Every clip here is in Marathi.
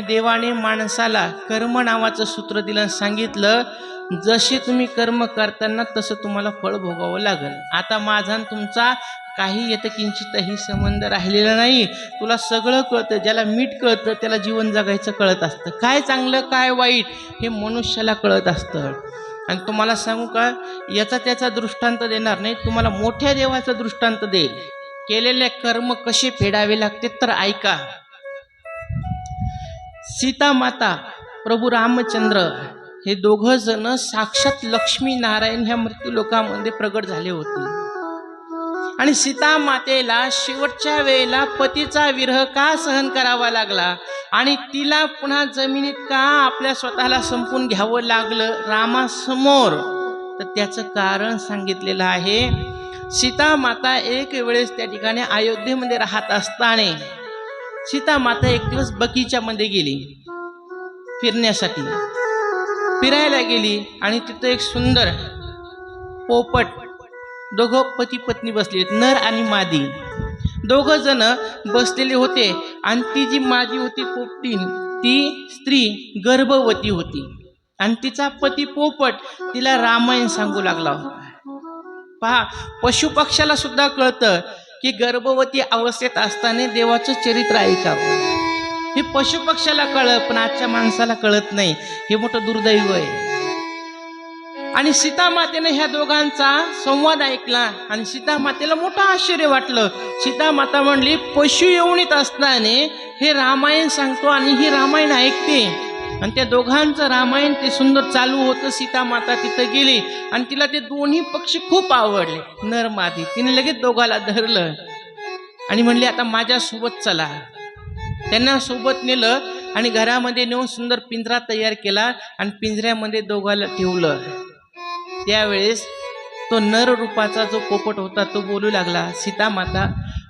देवाने माणसाला कर्म नावाचं सूत्र दिलं, सांगितलं जसे तुम्ही कर्म करताना तसं तुम्हाला फळ भोगावं लागेल. आता माझा आणि तुमचा काही येतं किंचितही संबंध राहिलेला नाही. तुला सगळं कळतं, ज्याला मीठ कळतं त्याला जीवन जगायचं कळत असतं, काय चांगलं काय वाईट हे मनुष्याला कळत असतं. आणि तुम्हाला सांगू का, याचा त्याचा दृष्टांत देणार नाही, तुम्हाला मोठ्या देवाचा दृष्टांत देईल. केलेले कर्म कसे फेडावे लागते तर ऐका. सीता माता, प्रभू रामचंद्र हे दोघं जण साक्षात लक्ष्मी नारायण ह्या मृत्यू लोकामध्ये प्रगट झाले होते. आणि सीता मातेला शेवटच्या वेळेला पतीचा विरह का सहन करावा लागला आणि तिला पुन्हा जमिनीत का आपल्या स्वतःला संपून घ्यावं लागलं रामासमोर, तर त्याचं कारण सांगितलेलं आहे. सीता माता एक वेळेस त्या ठिकाणी अयोध्येमध्ये राहत असताना सीता माता एक दिवस बगीच्यामध्ये गेली, फिरण्यासाठी फिरायला गेली. आणि तिथं एक सुंदर पोपट, दोघं पती पत्नी बसले, नर आणि मादी दोघं जण बसलेले होते. आणि ती जी मादी होती पोपटी, ती स्त्री गर्भवती होती आणि तिचा पती पोपट तिला रामायण सांगू लागला होता. पहा, पशुपक्षाला सुद्धा कळतं की गर्भवती अवस्थेत असताना देवाचं चरित्र ऐकावं. हे पशुपक्षाला कळत, पण आजच्या माणसाला कळत नाही. हे मोठं दुर्दैव आहे. आणि सीता मातेने ह्या दोघांचा संवाद ऐकला आणि सीता मातेला मोठं आश्चर्य वाटलं. सीता माता म्हणली, पशु येऊन असताना हे रामायण सांगतो आणि ही रामायण ऐकते. आणि त्या दोघांचं रामायण ते सुंदर चालू होतं. सीता माता तिथं गेली आणि तिला ते दोन्ही पक्षी खूप आवडले, नर मादी. तिने लगेच दोघाला धरलं आणि म्हणली, आता माझ्या सोबत चला. त्यांना सोबत नेलं आणि घरामध्ये नेऊन सुंदर पिंजरा तयार केला आणि पिंजऱ्यामध्ये दोघाला ठेवलं. त्यावेळेस तो नर रूपाचा जो पोपट होता तो बोलू लागला, सीता माता,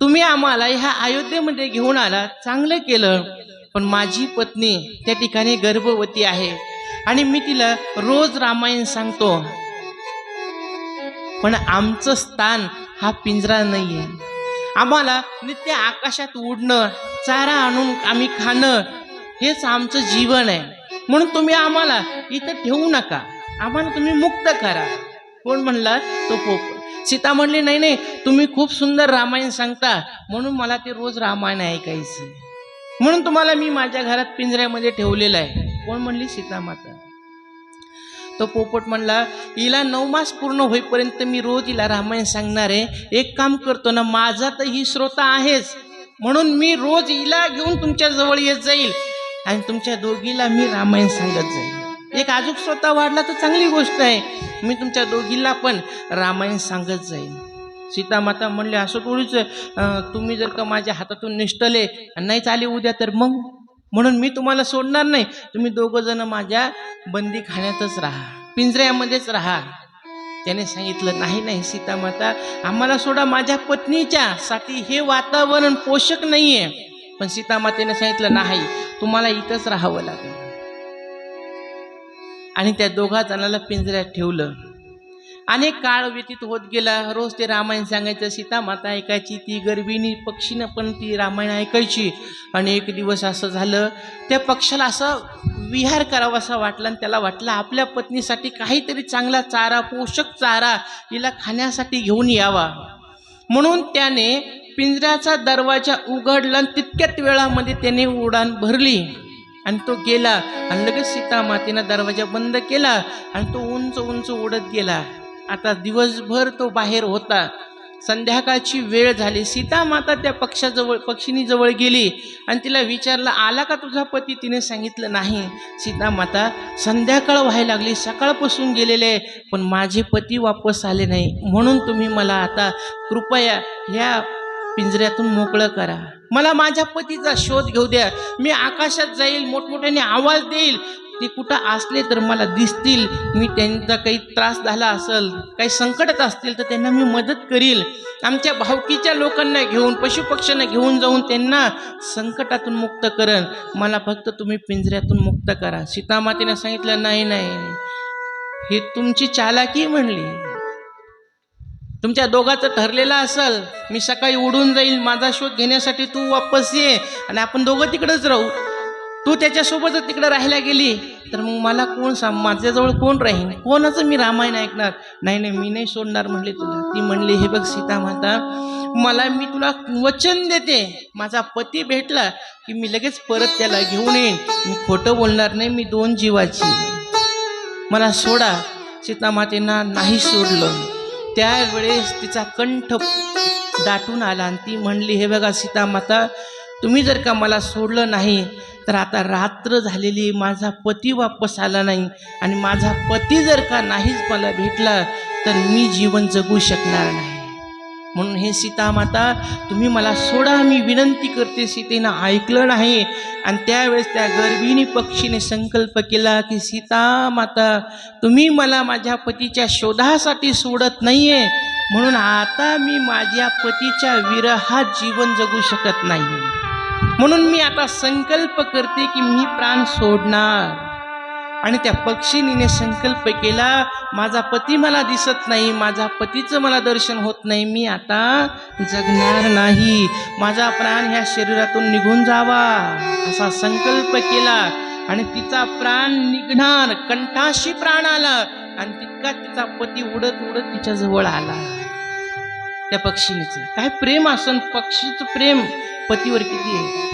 तुम्ही आम्हाला ह्या अयोध्येमध्ये घेऊन आला, चांगलं केलं, पण माझी पत्नी त्या ठिकाणी गर्भवती आहे आणि मी तिला रोज रामायण सांगतो, पण आमचं स्थान हा पिंजरा नाहीये. आम्हाला नित्य आकाशात उडणं, चारा आणून आम्ही खाणं, हेच आमचं जीवन आहे. म्हणून तुम्ही आम्हाला इथं ठेवू नका, आम्हाला तुम्ही मुक्त करा. कोण म्हणला? तो पोपट. सीता म्हणली, नाही नाही, तुम्ही खूप सुंदर रामायण सांगता, म्हणून मला ते रोज रामायण ऐकायचं, म्हणून तुम्हाला मी माझ्या घरात पिंजऱ्यामध्ये ठेवलेलं आहे. कोण म्हणली? सीता माता. तो पोपट म्हणला, हिला 9 मास पूर्ण होईपर्यंत मी रोज हिला रामायण सांगणार आहे. एक काम करतो ना, माझा तर ही श्रोता आहेच, म्हणून मी रोज हिला घेऊन तुमच्या जवळ येत जाईल आणि तुमच्या दोघीला मी रामायण सांगत जाईल. एक अजून श्रोता वाढला तर चांगली गोष्ट आहे, मी तुमच्या दोघीला पण रामायण सांगत जाईल. सीता माता म्हणले, असं थोडीच, तुम्ही जर का माझ्या हातातून निष्ठले नाही चाले उद्या तर मग, म्हणून मी तुम्हाला सोडणार नाही. तुम्ही दोघं जण माझ्या बंदी खाण्यातच राहा, पिंजऱ्यामध्येच राहा. त्याने सांगितलं, नाही नाही सीता माता, आम्हाला सोडा, माझ्या पत्नीच्या साठी हे वातावरण पोषक नाहीये. पण सीता मातेने सांगितलं, नाही, तुम्हाला इथंच राहावं लागेल. आणि त्या दोघा जणाला पिंजऱ्यात ठेवलं. अनेक काळ व्यतीत होत गेला. रोज ते रामायण सांगायचं, सीता माता ऐकायची, ती गर्भिणी पक्षीनं पण ती रामायण ऐकायची. आणि एक दिवस असं झालं, त्या पक्षाला असं विहार करावा असा वाटला आणि त्याला वाटलं आपल्या पत्नीसाठी काहीतरी चांगला चारा, पोषक चारा हिला खाण्यासाठी घेऊन यावा. म्हणून त्याने पिंजऱ्याचा दरवाजा उघडला आणि तितक्यात वेळामध्ये त्याने उडान भरली आणि तो गेला. आणि लगेच सीता मातेनं दरवाजा बंद केला आणि तो उंच उंच उडत गेला. आता दिवसभर तो बाहेर होता. संध्याकाळची वेळ झाली. सीता माता त्या पक्षिणी जवळ गेली आणि तिला विचारलं, आला का तुझा पती? तिने सांगितलं, नाही. सीता माता, संध्याकाळ व्हायला लागली, सकाळपासून गेलेले, पण माझे पती वापस आले नाही, म्हणून तुम्ही मला आता कृपया ह्या पिंजऱ्यातून मोकळं करा, मला माझ्या पतीचा शोध घेऊ द्या. मी आकाशात जाईल, मोठमोठ्याने आवाज देईल, ते कुठं असले तर मला दिसतील. मी त्यांचा काही त्रास झाला असेल, काही संकटात असतील तर त्यांना मी मदत करील. आमच्या भावकीच्या लोकांना घेऊन, पशुपक्ष्यांना घेऊन जाऊन त्यांना संकटातून मुक्त करण. मला फक्त तुम्ही पिंजऱ्यातून मुक्त करा. सीतामातेने सांगितलं, नाही नाही, हे तुमची चालाकी म्हणली. तुमच्या दोघांचं ठरलेलं असेल, मी सकाळी उडून जाईल, माझा शोध घेण्यासाठी तू वापस ये आणि आपण दोघं तिकडेच राहू. तू त्याच्यासोबतच तिकडे राहायला गेली तर मग मला कोण माझ्याजवळ कोण राहील, कोणाचं मी रामायण ऐकणार? नाही नाही, मी नाही सोडणार म्हणले तुला. ती म्हणली, हे बघ सीता माता, मी तुला वचन देते, माझा पती भेटला की मी लगेच परत त्याला घेऊन येईन, मी खोटं बोलणार नाही, मी 2 जीवाची, मला सोडा. सीता मातेना नाही सोडलं. त्यावेळेस तिचा कंठ दाटून आला आणि ती म्हणली, हे बघा सीता माता, तुम्ही जर का मला सोडलं नाही तर आता रात्र झालेली, माझा पती वापस आला नाही आणि माझा पती जर का नाहीच मला भेटला तर मी जीवन जगू शकणार नाही. म्हणून हे सीता माता, तुम्ही मला सोडा, मी विनंती करते. सीतेनं ऐकलं नाही आणि त्यावेळेस त्या गर्भिणी पक्षीने संकल्प केला की सीता माता, तुम्ही मला माझ्या पतीच्या शोधासाठी सोडत नाहीये, म्हणून आता मी माझ्या पतीच्या विरहात जीवन जगू शकत नाही. म्हणून मी आता संकल्प करते की मी प्राण सोडणार. आणि त्या पक्षिणीने संकल्प केला, माझा पती मला दिसत नाही, माझा पतीचं मला दर्शन होत नाही, मी आता जगणार नाही, माझा प्राण ह्या शरीरातून निघून जावा, असा संकल्प केला. आणि तिचा प्राण निघणार, कंठाशी प्राण आला आणि तितका तिचा पती उडत उडत तिच्या जवळ आला. त्या पक्षीचं काय प्रेम असन, पक्षीचं प्रेम पतीवर किती आहे.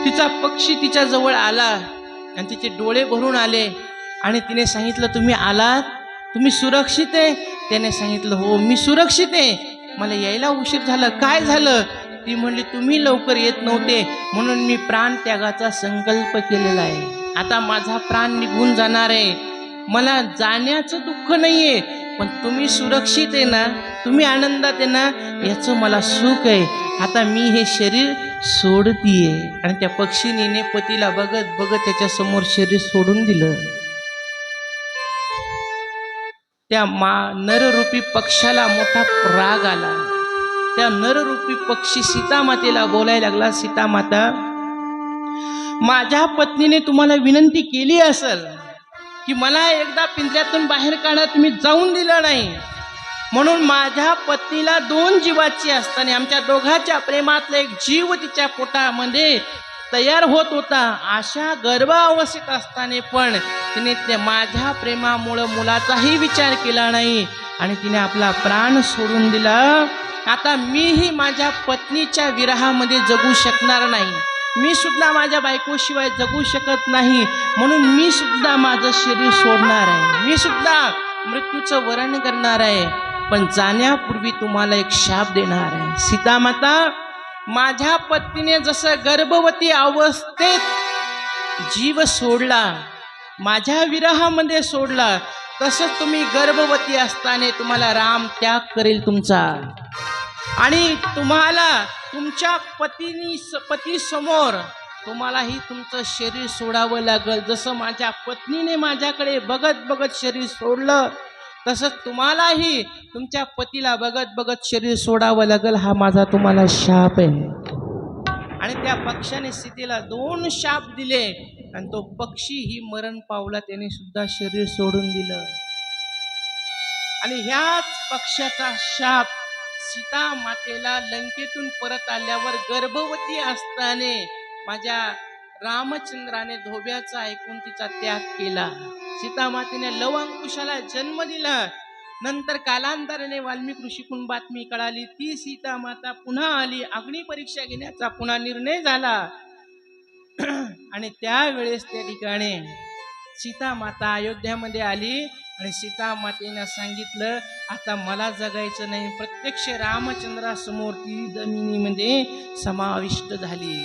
तिचा पक्षी तिच्या जवळ आला आणि तिचे डोळे भरून आले आणि तिने सांगितलं, तुम्ही आलात, तुम्ही सुरक्षित आहे? त्याने सांगितलं, हो मी सुरक्षित आहे, मला यायला उशीर झाला, काय झालं? ती म्हणली, तुम्ही लवकर येत नव्हते म्हणून मी प्राण त्यागाचा संकल्प केलेला आहे, आता माझा प्राण निघून जाणार आहे, मला जाण्याचं दुःख नाहीये, पण तुम्ही सुरक्षित आहे ना, तुम्ही आनंदात आहे ना, याचं मला सुख आहे, आता मी हे शरीर सोडतीये. आणि त्या पक्षिणीने पतीला बघत बघत त्याच्या समोर शरीर सोडून दिलं. त्या नररूपी पक्षाला मोठा राग आला. त्या नररूपी पक्षी सीता मातेला बोलायला लागला, सीता माता, माझ्या पत्नीने तुम्हाला विनंती केली असेल की मला एकदा पिंजऱ्यातून बाहेर काढा, तुम्ही जाऊन दिलं नाही, म्हणून माझ्या पत्नीला 2 जीवाची असताना आमच्या दोघांच्या प्रेमातला एक जीव तिच्या पोटामध्ये तयार होत होता, अशा गर्भावस्थेत असताना पण तिने माझ्या प्रेमामुळं मुलाचाही विचार केला नाही आणि तिने आपला प्राण सोडून दिला. आता मीही माझ्या पत्नीच्या विरहामध्ये जगू शकणार नाही, मी सुद्धा माझ्या बायकोशिवाय जगू शकत नाही, म्हणून मी सुद्धा माझं शरीर सोडणार आहे, मी सुद्धा मृत्यूचं वरण करणार आहे, पण जाण्यापूर्वी तुम्हाला एक शाप देणार आहे. सीता माता, माझ्या पत्नीने जसं गर्भवती अवस्थेत जीव सोडला, माझ्या विरहामध्ये सोडला, तसंच तुम्ही गर्भवती असताना तुम्हाला राम त्याग करेल तुमचा, आणि तुम्हाला तुमच्या पती समोर तुम्हालाही तुमचं शरीर सोडावं लागेल. जसं माझ्या पत्नीने माझ्याकडे बघत बघत शरीर सोडलं, तसंच तुम्हालाही तुमच्या पतीला बघत बघत शरीर सोडावं लागेल, हा माझा तुम्हाला शाप आहे. आणि त्या पक्षाने सीतेला 2 शाप दिले आणि तो पक्षी ही मरण पावला, त्याने सुद्धा शरीर सोडून दिलं. आणि ह्याच पक्षाचा शाप सीता मातेला लंकेतून परत आल्यावर गर्भवती असताना माझ्या रामचंद्राने धोब्याचा ऐकून तिचा त्याग केला. सीता मातेने लव अंकुशाला जन्म दिला. नंतर कालांतराने वाल्मिक ऋषीकडून बातमी कळाली, ती सीता माता पुन्हा आली, अग्नी परीक्षा घेण्याचा पुन्हा निर्णय झाला. आणि त्यावेळेस त्या ठिकाणी सीता माता अयोध्यामध्ये आली आणि सीता मातेने सांगितलं, आता मला जगायचं नाही, प्रत्यक्ष रामचंद्रासमोर ती जमिनीमध्ये समाविष्ट झाली.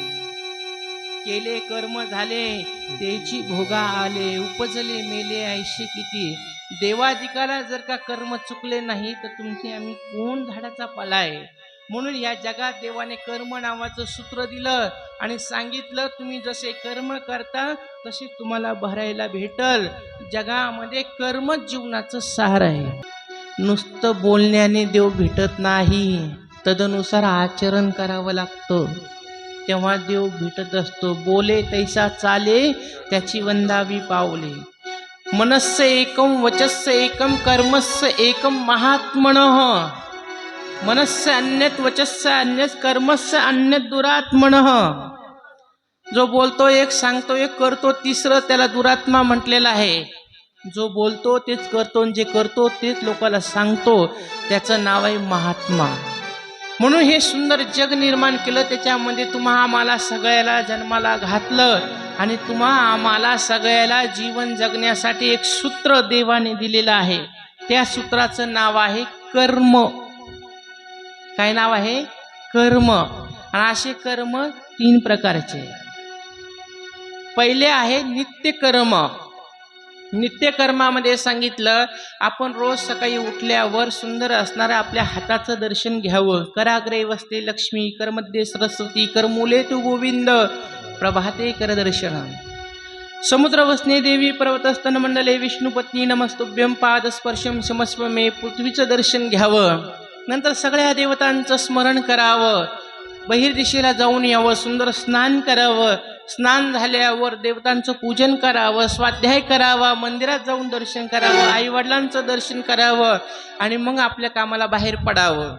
केले कर्म झाले, त्याची भोगा आले, उपजले मेले ऐशे किती. देवाधिकाला जर का कर्म चुकले नाही तर तुमचे आम्ही कोण झाडाचा पाला आहे. म्हणून या जगात देवाने कर्म नावाचं सूत्र दिलं आणि सांगितलं, तुम्ही जसे कर्म करता तसे तुम्हाला भरायला भेटल. जगामध्ये कर्मच जीवनाचं सार आहे. नुसतं बोलण्याने देव भेटत नाही, तदनुसार आचरण करावं लागतं, तेव्हा देव भेटत असतो. बोले तैसा चाले, त्याची वंदावी पावले. मनस्य एकम वचस्य एकम कर्मस्य एकम महात्मनः. मनस्य अन्यत् वचस्य अन्यत् कर्मस्य अन्यत् दुरात्मनः. जो बोलतो एक, सांगतो एक, करतो तिसरं, त्याला दुरात्मा म्हटलेला आहे. जो बोलतो तेच करतो आणि जे करतो तेच लोकांना सांगतो, त्याचं नाव आहे महात्मा. म्हणून हे सुंदर जग निर्माण केलं, त्याच्यामध्ये तुम्हा आम्हाला सगळ्याला जन्माला घातलं आणि तुम्हा आम्हाला सगळ्याला जीवन जगण्यासाठी एक सूत्र देवाने दिलेलं आहे. त्या सूत्राचं नाव आहे कर्म. काय नाव आहे? कर्म. आणि असे कर्म 3 प्रकारचे. पहिले आहे नित्यकर्म. नित्यकर्मामध्ये सांगितलं, आपण रोज सकाळी उठल्यावर सुंदर असणाऱ्या आपल्या हाताचं दर्शन घ्यावं. कराग्रे वसते लक्ष्मी, करमध्ये सरस्वती, करमूले तू गोविंद, प्रभाते कर दर्शन. समुद्र वसने देवी, पर्वतस्तन मंडले विष्णुपत्नी, नमस्तुभ्यं पादस्पर्शम क्षमस्व मे. पृथ्वीचं दर्शन घ्यावं. नंतर सगळ्या देवतांचं स्मरण करावं. बहिर्दिशेला जाऊन यावं. सुंदर स्नान करावं. स्नान झाल्यावर देवतांचं पूजन करावं. स्वाध्याय करावा. मंदिरात जाऊन दर्शन करावं. आई वडिलांचं दर्शन करावं आणि मग आपल्या कामाला बाहेर पडावं.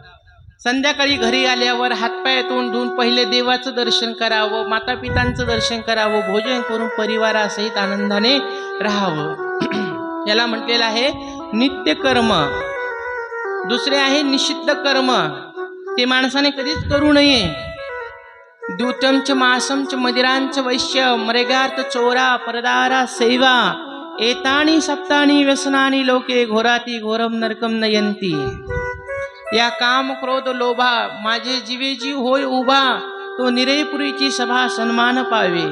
संध्याकाळी घरी आल्यावर हातपाय तोंड धुवून पहिले देवाचं दर्शन करावं. माता पितांचं दर्शन करावं. भोजन करून परिवारासहित आनंदाने राहावं. याला म्हटलेलं आहे नित्यकर्म. दुसरे आहे निषिद्ध कर्म. ते माणसाने कधीच करू नये. द्यूतंच मासंच मदिरांच वैश्य, मरेगार्थ चोरा परदारा सेवा, एतानी सप्तानी व्यसनानी लोके, घोराती घोरम नरकम नयंती. या काम क्रोध लोभा माझे जीवे जीव होय उभा, तो निरेपुरीची सभा सन्मान पावे.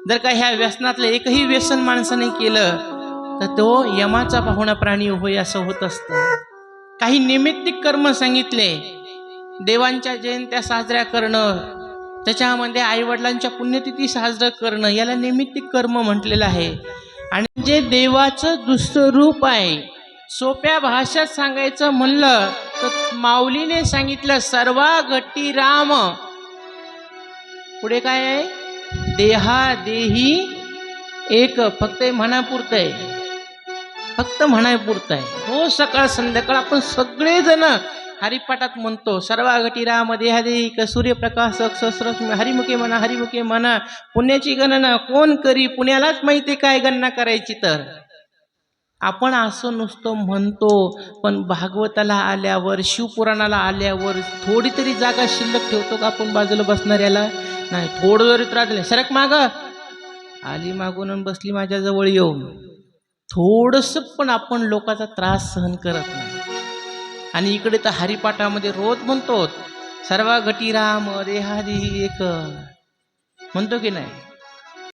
जर का ह्या व्यसनातलं एकही व्यसन माणसाने केलं तर तो यमाचा पाहुणा प्राणी होय असं होत असतं. काही निमित्तिक कर्म सांगितले. देवांच्या जयंत्या साजऱ्या करणं, त्याच्यामध्ये आईवडिलांच्या पुण्यतिथी साजरं करणं, याला निमित्तिक कर्म म्हटलेलं आहे. आणि जे देवाचं दुसरं रूप आहे, सोप्या भाषेत सांगायचं म्हणलं तर माऊलीने सांगितलं सर्वा घटी राम. पुढे काय आहे? देहा देही एक. फक्त म्हणापुरतं आहे. फक्त म्हणायपुरतं आहे. रोज सकाळ संध्याकाळ आपण सगळेजण हरिपाठात म्हणतो सर्वागटी राम देहादेही क सूर्यप्रकाश सहस्र हरिमुखे म्हणा, हरिमुखे म्हणा. पुण्याची गणना कोण करी? पुण्यालाच माहिती काय गणना करायची. तर आपण असं नुसतं म्हणतो, पण भागवताला आल्यावर, शिवपुराणाला आल्यावर थोडी तरी जागा शिल्लक ठेवतो का आपण बाजूला बसणाऱ्याला? नाही. थोडं जरी त्रास दिला, सरक माग आली मागून बसली माझ्याजवळ येऊन, थोडंसं पण आपण लोकांचा त्रास सहन करत नाही. आणि इकडे तर हरिपाठामध्ये रोज म्हणतो सर्वा घटी राम देहादेही एक, म्हणतो की नाही?